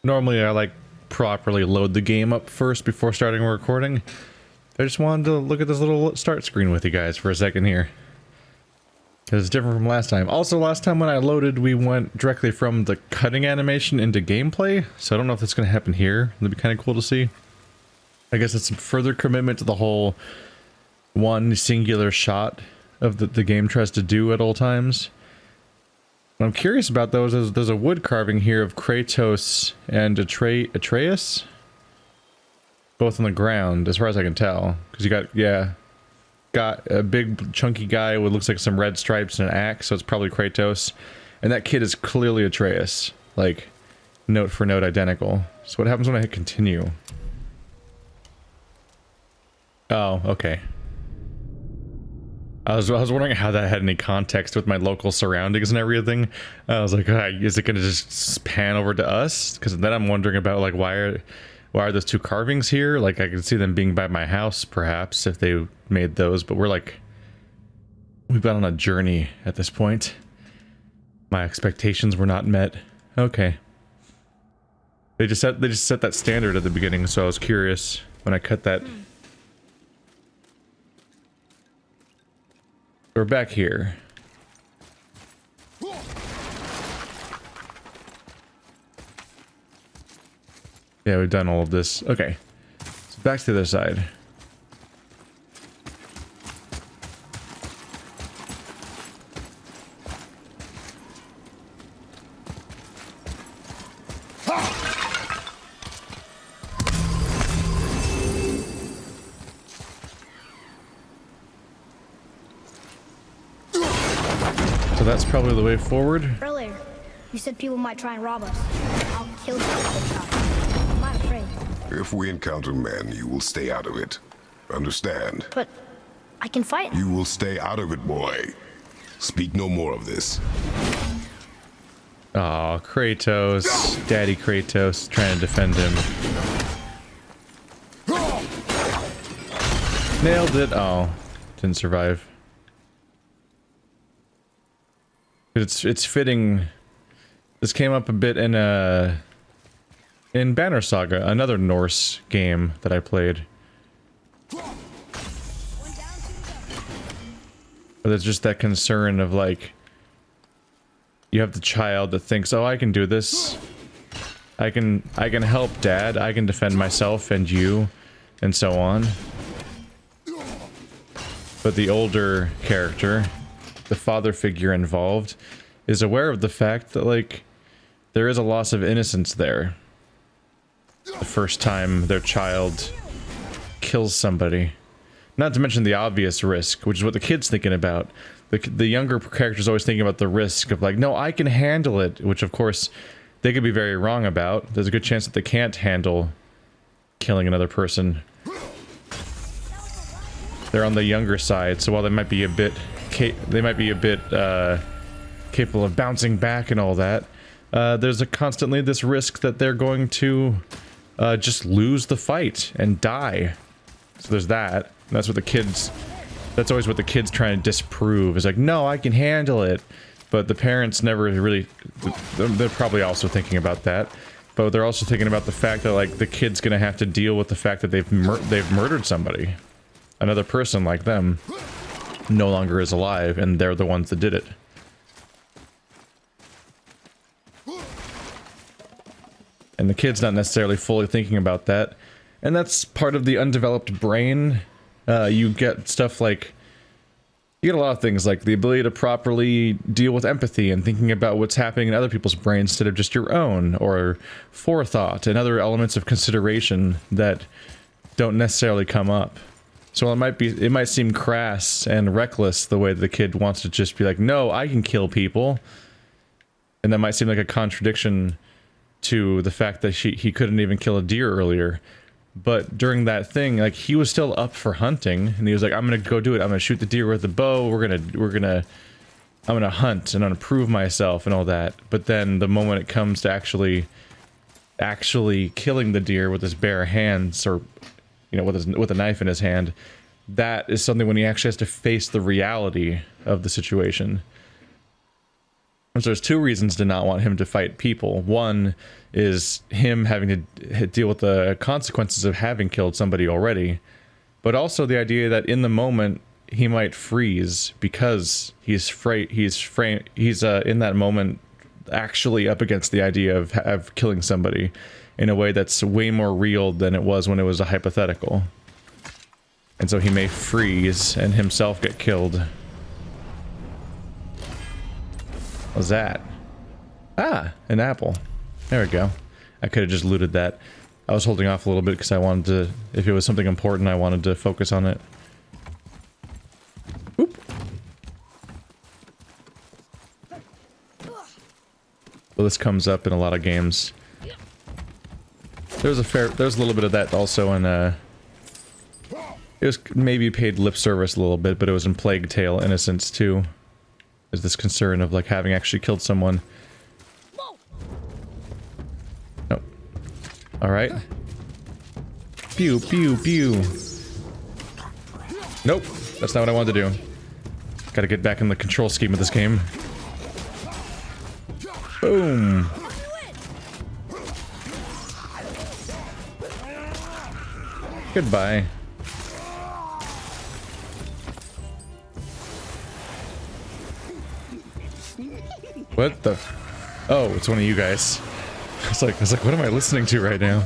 Normally I like properly load the game up first before starting recording. I just wanted to look at this little start screen with you guys for a second here. Because it's different from last time. Also, last time when I loaded, we went directly from the cutting animation into gameplay. So I don't know if that's going to happen here. It'd be kind of cool to see. I guess it's a further commitment to the whole one singular shot of the game tries to do at all times. What I'm curious about though is there's a wood carving here of Kratos and Atreus. Both on the ground, as far as I can tell. Because you got a big chunky guy with looks like some red stripes and an axe, so it's probably Kratos. And that kid is clearly Atreus. Like, note for note identical. So what happens when I hit continue? Oh, okay. I was wondering how that had any context with my local surroundings and everything. I was like, is it gonna just pan over to us? Because then I'm wondering about like why are those two carvings here? Like I could see them being by my house, perhaps, if they made those. But we've been on a journey at this point. My expectations were not met. Okay. They just set that standard at the beginning, so I was curious when I cut that. We're back here. Yeah, we've done all of this. Okay. So back to the other side. So that's probably the way forward. Earlier, you said people might try and rob us. I'll kill them if they try. I'm not afraid. If we encounter men, you will stay out of it. Understand? But I can fight. You will stay out of it, boy. Speak no more of this. Aw, Kratos. Daddy Kratos trying to defend him. Nailed it. Oh, didn't survive. It's fitting. This came up a bit in Banner Saga, another Norse game that I played. But there's just that concern of like, you have the child that thinks, oh, I can do this. I can help Dad. I can defend myself and you, and so on. But the older character, the father figure involved, is aware of the fact that, like, there is a loss of innocence there. The first time their child kills somebody. Not to mention the obvious risk, which is what the kid's thinking about. The younger character's always thinking about the risk of, like, no, I can handle it, which, of course, they could be very wrong about. There's a good chance that they can't handle killing another person. They're on the younger side, so while they might be a bit capable of bouncing back and all that, there's constantly this risk that they're going to just lose the fight and die. So there's that. And that's always what the kids trying to disprove, is like, no, I can handle it. But the parents never really, they're probably also thinking about that. But they're also thinking about the fact that, like, the kid's gonna have to deal with the fact that they've murdered somebody. Another person like them no longer is alive, and they're the ones that did it. And the kid's not necessarily fully thinking about that. And that's part of the undeveloped brain. You get stuff like... You get a lot of things like the ability to properly deal with empathy and thinking about what's happening in other people's brains instead of just your own, or forethought and other elements of consideration that don't necessarily come up. So it might seem crass and reckless the way the kid wants to just be like, no, I can kill people. And that might seem like a contradiction to the fact that he couldn't even kill a deer earlier. But during that thing, like, he was still up for hunting, and he was like, I'm gonna go do it. I'm gonna shoot the deer with the bow. I'm gonna hunt, and I'm gonna prove myself and all that. But then the moment it comes to actually killing the deer with his bare hands, or, you know, with a knife in his hand, that is something when he actually has to face the reality of the situation. So there's two reasons to not want him to fight people. One is him having to deal with the consequences of having killed somebody already, but also the idea that in the moment he might freeze because he's in that moment actually up against the idea of killing somebody in a way that's way more real than it was when it was a hypothetical. And so he may freeze and himself get killed. What's that? Ah, an apple. There we go. I could have just looted that. I was holding off a little bit because I wanted to, if it was something important, I wanted to focus on it. Oop. Well, this comes up in a lot of games. There's a little bit of that also in, it was maybe paid lip service a little bit, but it was in Plague Tale Innocence too. There's this concern of like having actually killed someone. Oh. Alright. Pew, pew, pew. Nope. That's not what I wanted to do. Gotta get back in the control scheme of this game. Boom. Goodbye. What the? Oh, it's one of you guys. I was like, what am I listening to right now?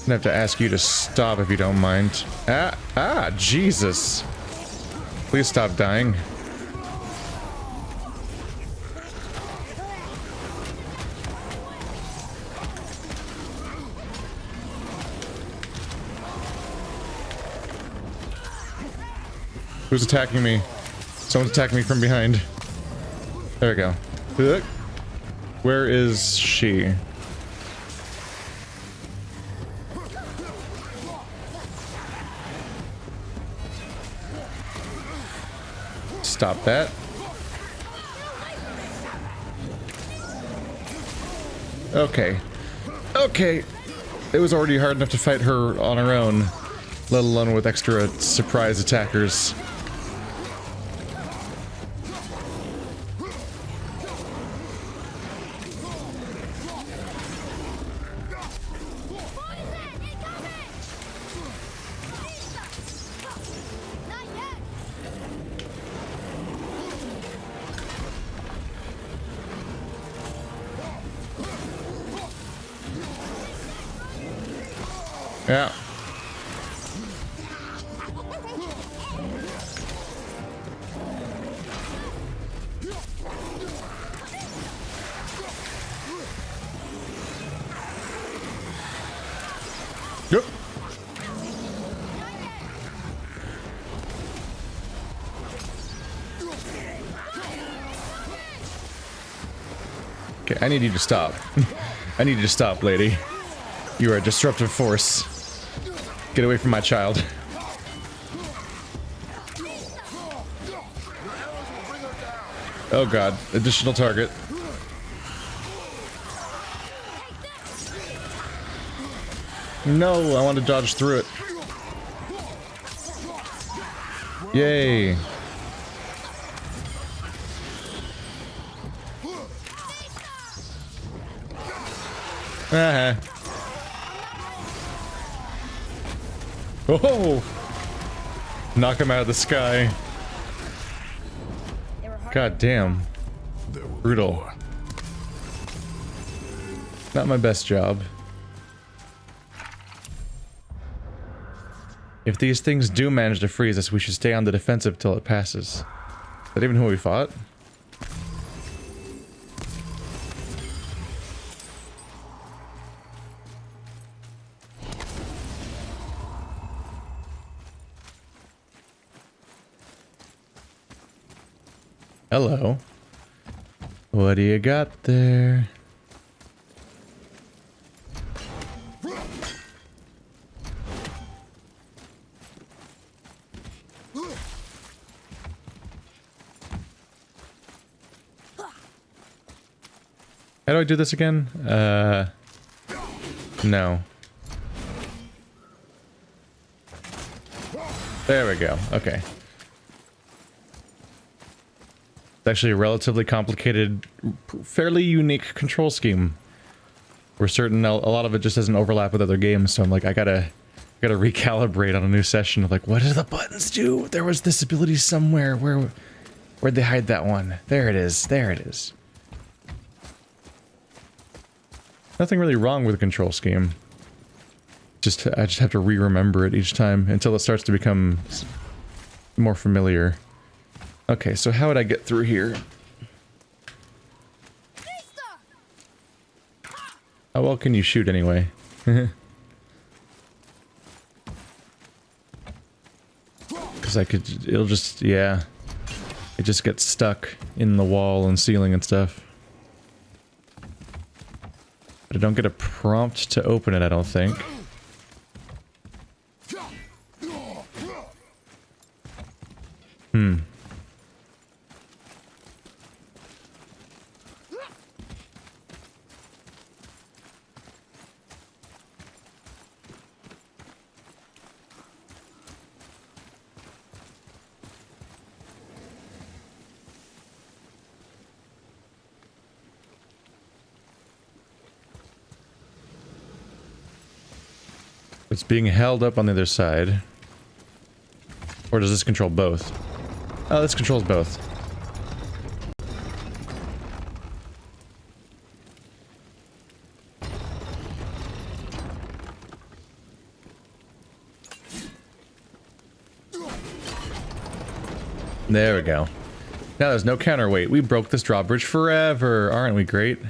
I'm gonna have to ask you to stop if you don't mind. Jesus. Please stop dying. Who's attacking me? Someone's attacking me from behind. There we go. Where is she? Stop that. Okay. Okay. It was already hard enough to fight her on her own, let alone with extra surprise attackers. Yeah. Yep. Okay, I need you to stop. I need you to stop, lady. You are a disruptive force. Get away from my child. Oh god, additional target. No, I want to dodge through it. Yay. Uh-huh. Oh! Knock him out of the sky. God damn. Brutal. Not my best job. If these things do manage to freeze us, we should stay on the defensive till it passes. Is that even who we fought? Hello. What do you got there? How do I do this again? No. There we go. Okay. It's actually a relatively complicated, fairly unique control scheme. We're certain a lot of it just doesn't overlap with other games, so I'm like, I gotta recalibrate on a new session of like, what do the buttons do? There was this ability somewhere. Where'd they hide that one? There it is. There it is. Nothing really wrong with the control scheme. I just have to re-remember it each time until it starts to become more familiar. Okay, so how would I get through here? How well can you shoot anyway? Because it'll just, yeah. It just gets stuck in the wall and ceiling and stuff. But I don't get a prompt to open it, I don't think. It's being held up on the other side. Or does this control both? Oh, this controls both. There we go. Now there's no counterweight. We broke this drawbridge forever. Aren't we great?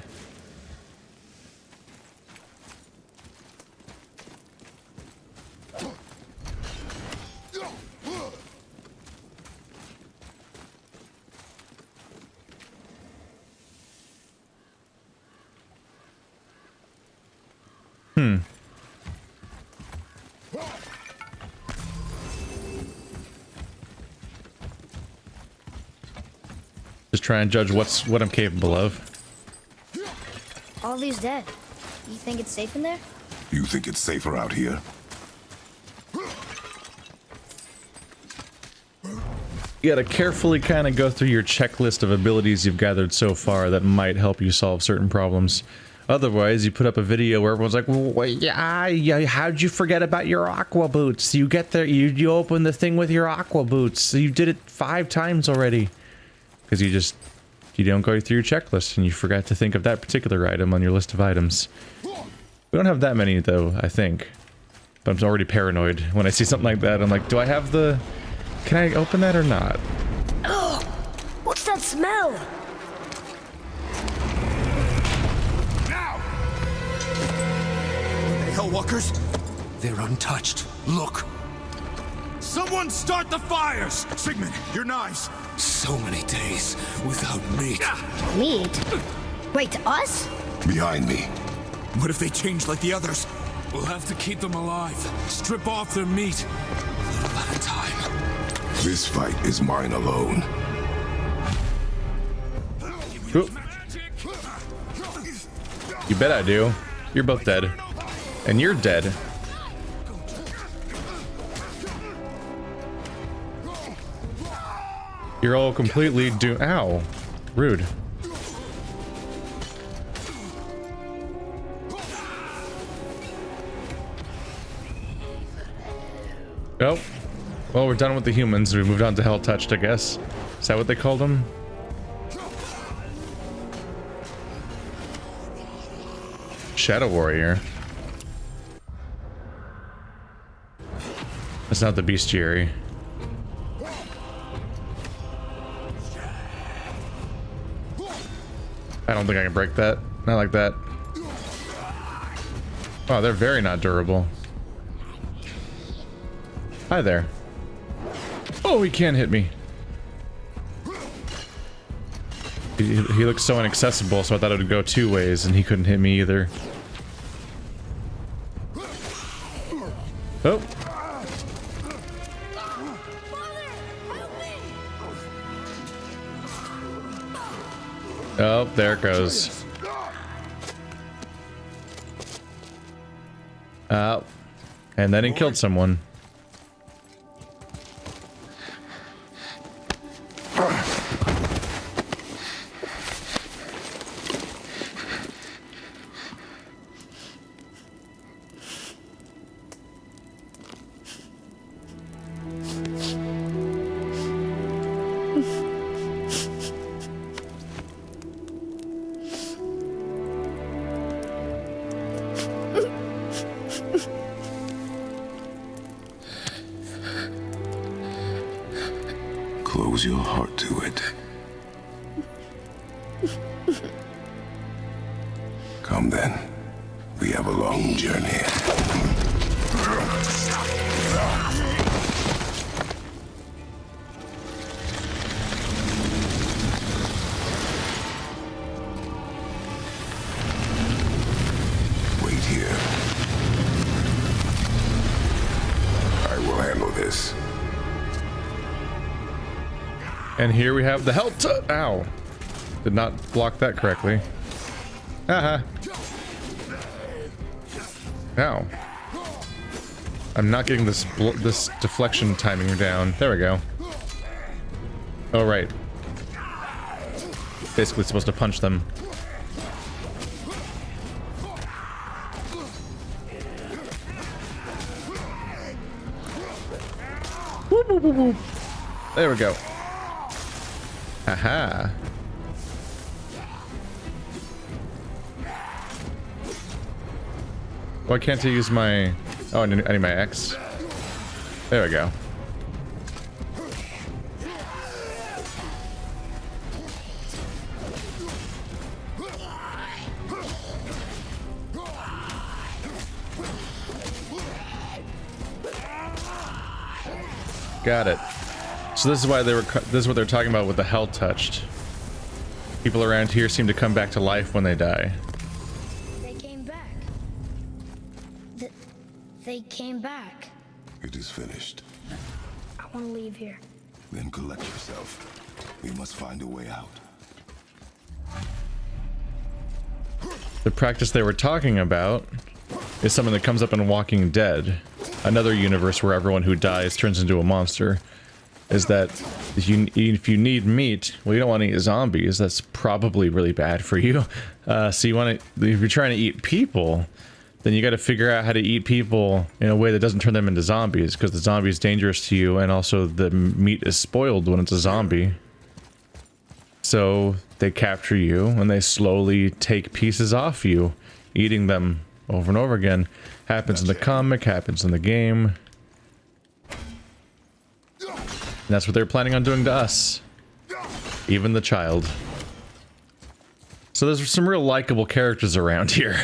Just try and judge what I'm capable of. All these dead. You think it's safe in there? You think it's safer out here? You gotta carefully kind of go through your checklist of abilities you've gathered so far that might help you solve certain problems. Otherwise, you put up a video where everyone's like, well, yeah, how'd you forget about your aqua boots? You get there, you open the thing with your aqua boots. You did it 5 times already. Because you don't go through your checklist and you forgot to think of that particular item on your list of items. We don't have that many though, I think. But I'm already paranoid. When I see something like that, I'm like, do I have the... Can I open that or not? Oh, what's that smell? Now! The Hellwalkers? They're untouched. Look! Someone start the fires! Sigmund, your knives! So many days without meat. Meat? Wait, us? Behind me. What if they change like the others? We'll have to keep them alive. Strip off their meat. A little at a time. This fight is mine alone. Oop. You bet I do. You're both dead. And you're dead. You're all completely ow. Rude. Oh. Well, we're done with the humans. We moved on to Hell Touched, I guess. Is that what they called them? Shadow Warrior. That's not the bestiary. I don't think I can break that. Not like that. Oh, they're very not durable. Hi there. Oh, he can't hit me. He looks so inaccessible, so I thought it would go 2 ways, and he couldn't hit me either. Oh. Oh, there it goes. And then he killed someone. Close your heart to it. Come then. We have a long journey. Wait here. I will handle this. And here we have the health. Ow. Did not block that correctly. Haha. Ow. I'm not getting this deflection timing down. There we go. Oh, right. Basically supposed to punch them. Whoop, whoop, whoop, whoop. There we go. Aha. Why can't I use my... Oh, I need my X. There we go. Got it. So this is why this is what they're talking about with the hell touched. People around here seem to come back to life when they die. They came back. They came back. It is finished. I want to leave here. Then collect yourself. We must find a way out. The practice they were talking about is something that comes up in Walking Dead, another universe where everyone who dies turns into a monster. Is that if you need meat, well, you don't want to eat zombies. That's probably really bad for you. So you want to, if you're trying to eat people, then you got to figure out how to eat people in a way that doesn't turn them into zombies, because the zombie is dangerous to you, and also the meat is spoiled when it's a zombie. So they capture you, and they slowly take pieces off you, eating them over and over again. Happens in the comic, happens in the game. And that's what they're planning on doing to us. Even the child. So there's some real likable characters around here.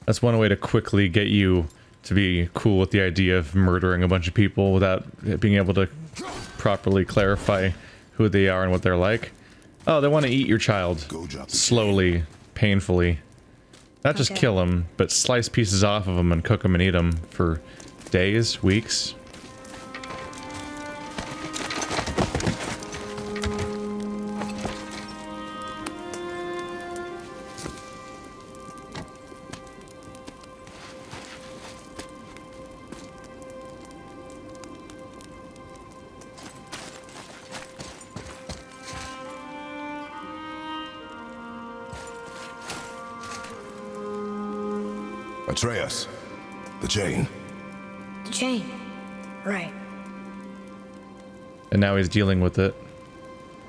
That's one way to quickly get you to be cool with the idea of murdering a bunch of people without being able to properly clarify who they are and what they're like. Oh, they want to eat your child. Slowly, painfully. Not just kill them, but slice pieces off of them and cook them and eat them for days, weeks. Atreus, the chain. The chain. Right. And now he's dealing with it.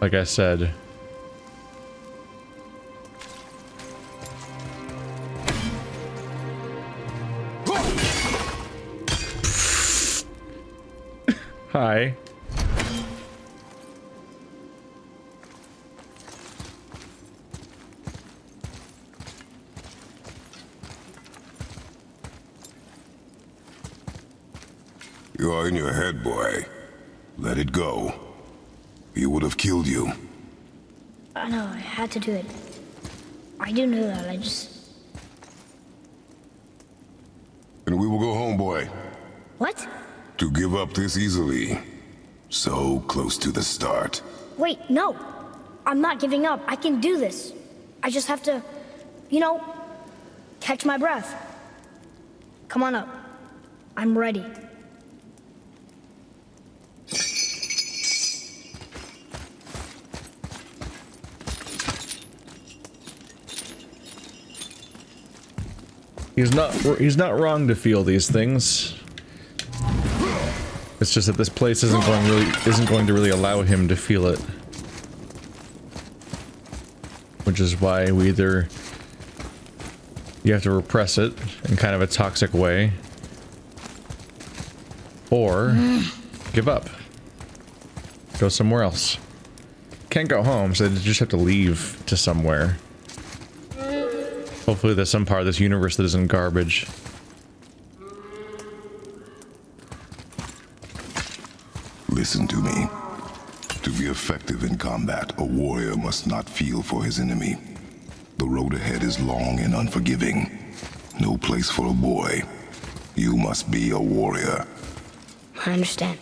Like I said. Hi. You are in your head, boy. Let it go. He would have killed you. I know, I had to do it. I do know that, I just... And we will go home, boy. What? To give up this easily. So close to the start. Wait, no! I'm not giving up. I can do this. I just have to, you know, catch my breath. Come on up. I'm ready. He's not wrong to feel these things. It's just that this place isn't going to really allow him to feel it. Which is why you have to repress it in kind of a toxic way, or give up. Go somewhere else. Can't go home, so they just have to leave to somewhere. Hopefully there's some part of this universe that isn't garbage. Listen to me. To be effective in combat, a warrior must not feel for his enemy. The road ahead is long and unforgiving. No place for a boy. You must be a warrior. I understand.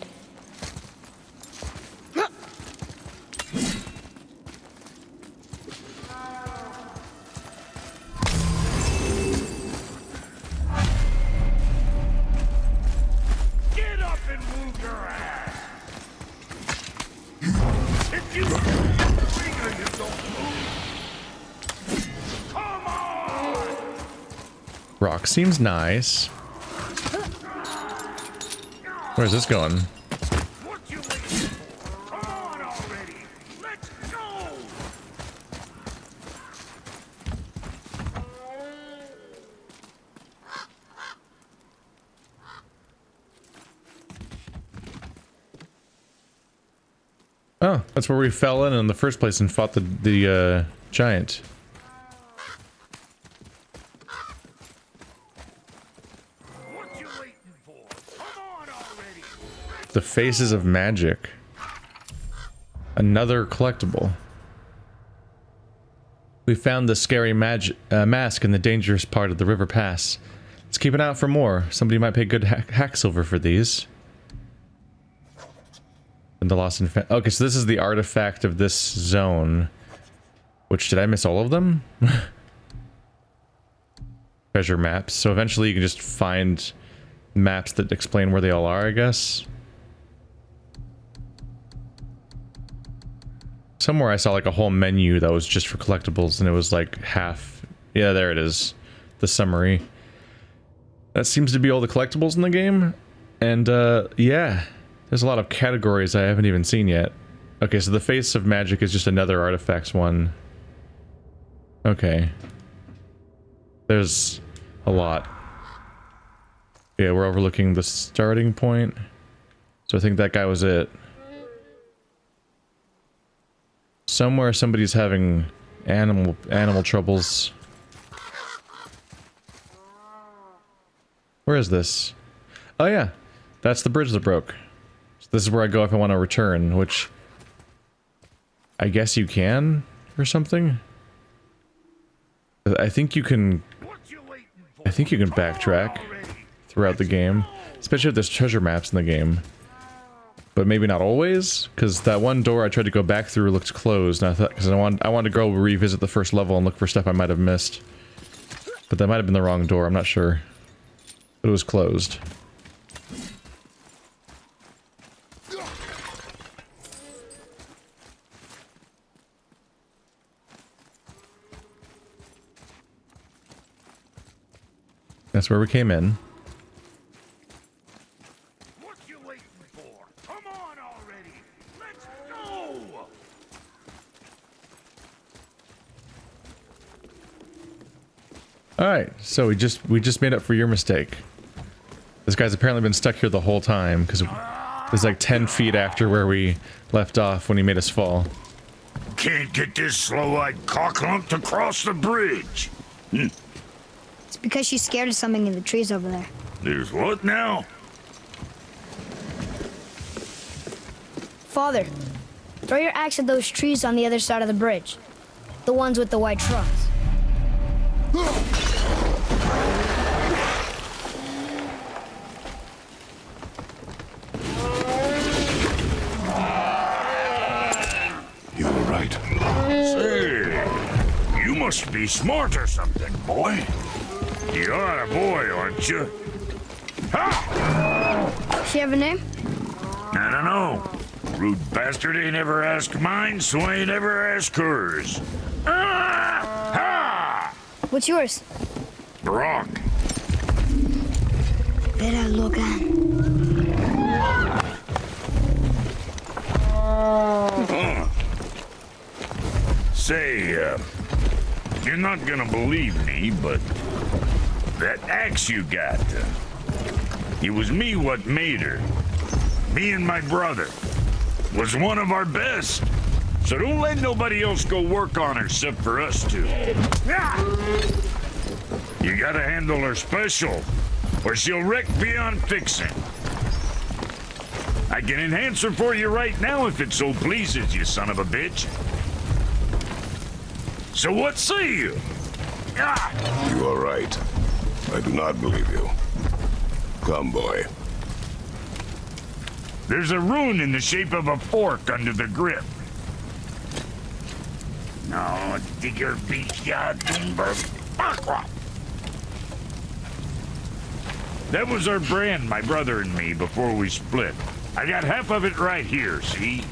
Get up and move your ass! If you finger, you don't move! Come on! Brok seems nice. Where's this going? What you waiting for? Come on already! Let's go! Oh, that's where we fell in the first place and fought the giant. What you waiting for? Come on already! The Faces of Magic. Another collectible. We found the scary mask in the dangerous part of the river pass. Let's keep an eye out for more. Somebody might pay good hack silver for these. And the lost okay, so this is the artifact of this zone. Which, did I miss all of them? Treasure maps. So eventually you can just find maps that explain where they all are, I guess. Somewhere I saw like a whole menu that was just for collectibles, and it was like half. Yeah, there it is. The summary. That seems to be all the collectibles in the game. And yeah, there's a lot of categories I haven't even seen yet. Okay, so the Face of Magic is just another artifacts one. Okay. There's a lot. Yeah, we're overlooking the starting point. So I think that guy was it. Somewhere somebody's having animal troubles. Where is this? Oh yeah, that's the bridge that broke. So this is where I go if I want to return, which I guess you can or something. I think you can. I think you can backtrack throughout the game, especially if there's treasure maps in the game. But maybe not always, because that one door I tried to go back through looked closed, and I thought, because I wanted to go revisit the first level and look for stuff I might have missed. But that might have been the wrong door, I'm not sure. But it was closed. That's where we came in. What you waiting for? Come on already! Let's go! Alright, so we just made up for your mistake. This guy's apparently been stuck here the whole time, because it was like 10 feet after where we left off when he made us fall. Can't get this slow-eyed cocklump to cross the bridge. It's because she's scared of something in the trees over there. There's what now? Father, throw your axe at those trees on the other side of the bridge. The ones with the white trunks. You're right. Say, you must be smart or something, boy. You're a boy, aren't you? Ha! She have a name? I don't know. Rude bastard ain't ever asked mine, so I ain't ever asked hers. Ah! Ha! What's yours? Brok. Vera Logan. Say, you're not gonna believe me, but that axe you got, it was me what made her. me and my brother, was one of our best. So don't let nobody else go work on her except for us two. You gotta handle her special, or she'll wreck beyond fixing. I can enhance her for you right now if it so pleases you, son of a bitch. So what say you? You are right. I do not believe you. Come, boy. There's a rune in the shape of a fork under the grip. No, digger beach, That was our brand, my brother and me, before we split. I got half of it right here, see?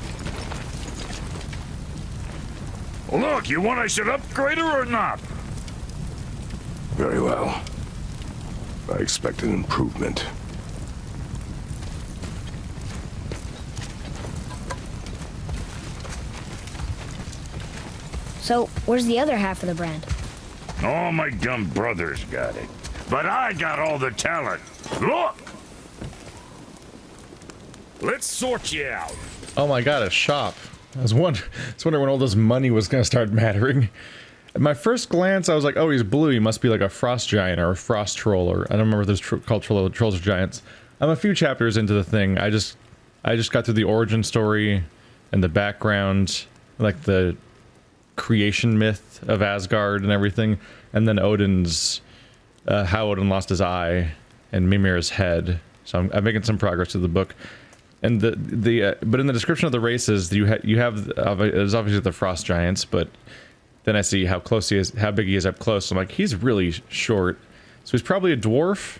Look, you want I should upgrade her or not? Very well. I expect an improvement. So, where's the other half of the brand? All my dumb brothers got it. But I got all the talent. Look! Let's sort you out. Oh my god, a shop. I was wondering when all this money was gonna start mattering. At my first glance, I was like, oh, he's blue. He must be like a frost giant or a frost troll, or I don't remember if there's called trolls or giants. I'm a few chapters into the thing. I just got through the origin story and the background, like the creation myth of Asgard and everything, and then Odin's how Odin lost his eye and Mimir's head. So I'm making some progress to the book. And but in the description of the races, you have there's obviously the frost giants, but then I see how close he is, how big he is up close. I'm like, he's really short. So he's probably a dwarf,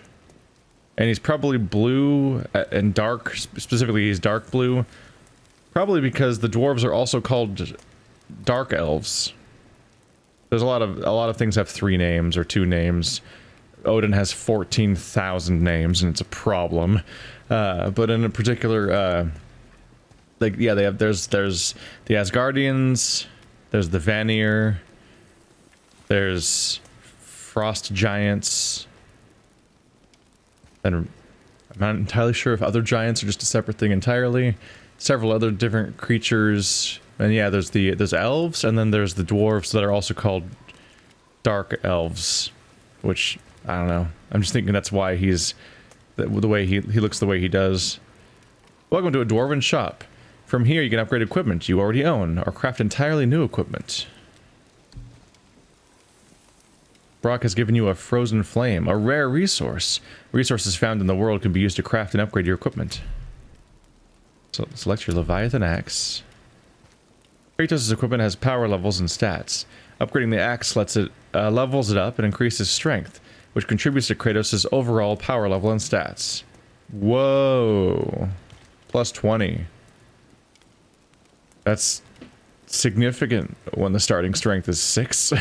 and he's probably blue and dark. Specifically, he's dark blue. Probably because the dwarves are also called dark elves. There's a lot of things have 3 names or 2 names. Odin has 14,000 names, and it's a problem. But in a particular, like, yeah, there's the Asgardians, there's the Vanir, there's frost giants, and I'm not entirely sure if other giants are just a separate thing entirely. Several other different creatures, and yeah, there's elves, and then there's the dwarves that are also called dark elves, which I don't know. I'm just thinking that's why he's the way he looks the way he does. Welcome to a dwarven shop. From here you can upgrade equipment you already own or craft entirely new equipment. Brok has given you a frozen flame, a rare resource. Resources found in the world can be used to craft and upgrade your equipment. So select your Leviathan axe. Kratos' equipment has power levels and stats. Upgrading the axe lets it levels it up and increases strength, which contributes to Kratos' overall power level and stats. Whoa. Plus 20. That's significant when the starting strength is 6.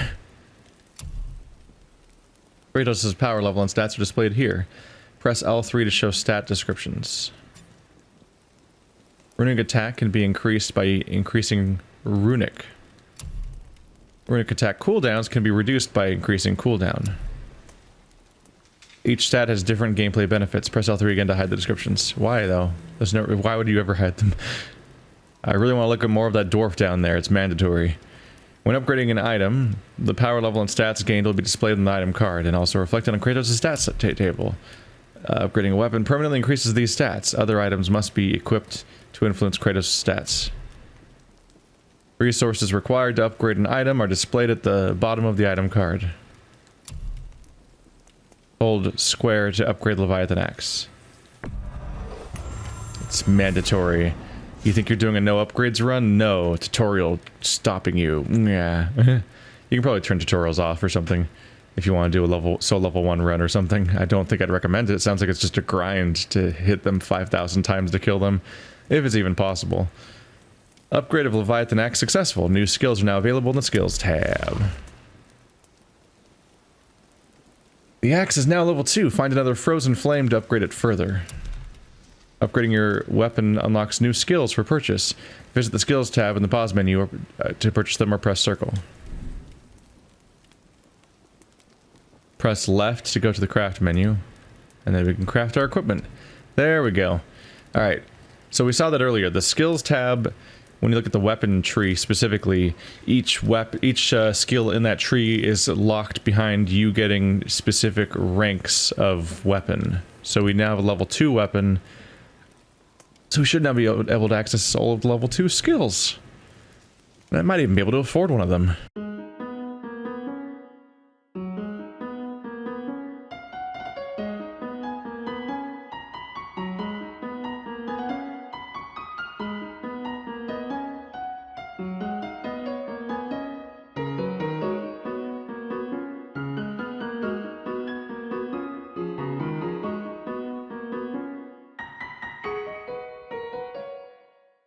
Kratos' power level and stats are displayed here. Press L3 to show stat descriptions. Runic attack can be increased by increasing runic. Runic attack cooldowns can be reduced by increasing cooldown. Each stat has different gameplay benefits. Press L3 again to hide the descriptions. Why, though? Why would you ever hide them? I really want to look at more of that dwarf down there. It's mandatory. When upgrading an item, the power level and stats gained will be displayed on the item card and also reflected on Kratos' stats table. Upgrading a weapon permanently increases these stats. Other items must be equipped to influence Kratos' stats. Resources required to upgrade an item are displayed at the bottom of the item card. Hold square to upgrade Leviathan axe. It's mandatory. You think you're doing a no upgrades run? No. Tutorial stopping you. Yeah. You can probably turn tutorials off or something if you want to do a level 1 run or something. I don't think I'd recommend it. It sounds like it's just a grind to hit them 5,000 times to kill them, if it's even possible. Upgrade of Leviathan axe successful. New skills are now available in the skills tab. The axe is now level 2. Find another frozen flame to upgrade it further. Upgrading your weapon unlocks new skills for purchase. Visit the skills tab in the pause menu to purchase them or press circle. Press left to go to the craft menu. And then we can craft our equipment. There we go. Alright. So we saw that earlier. The skills tab, when you look at the weapon tree specifically, each skill in that tree is locked behind you getting specific ranks of weapon. So we now have a level 2 weapon. So we should now be able to access all of the level 2 skills. I might even be able to afford one of them.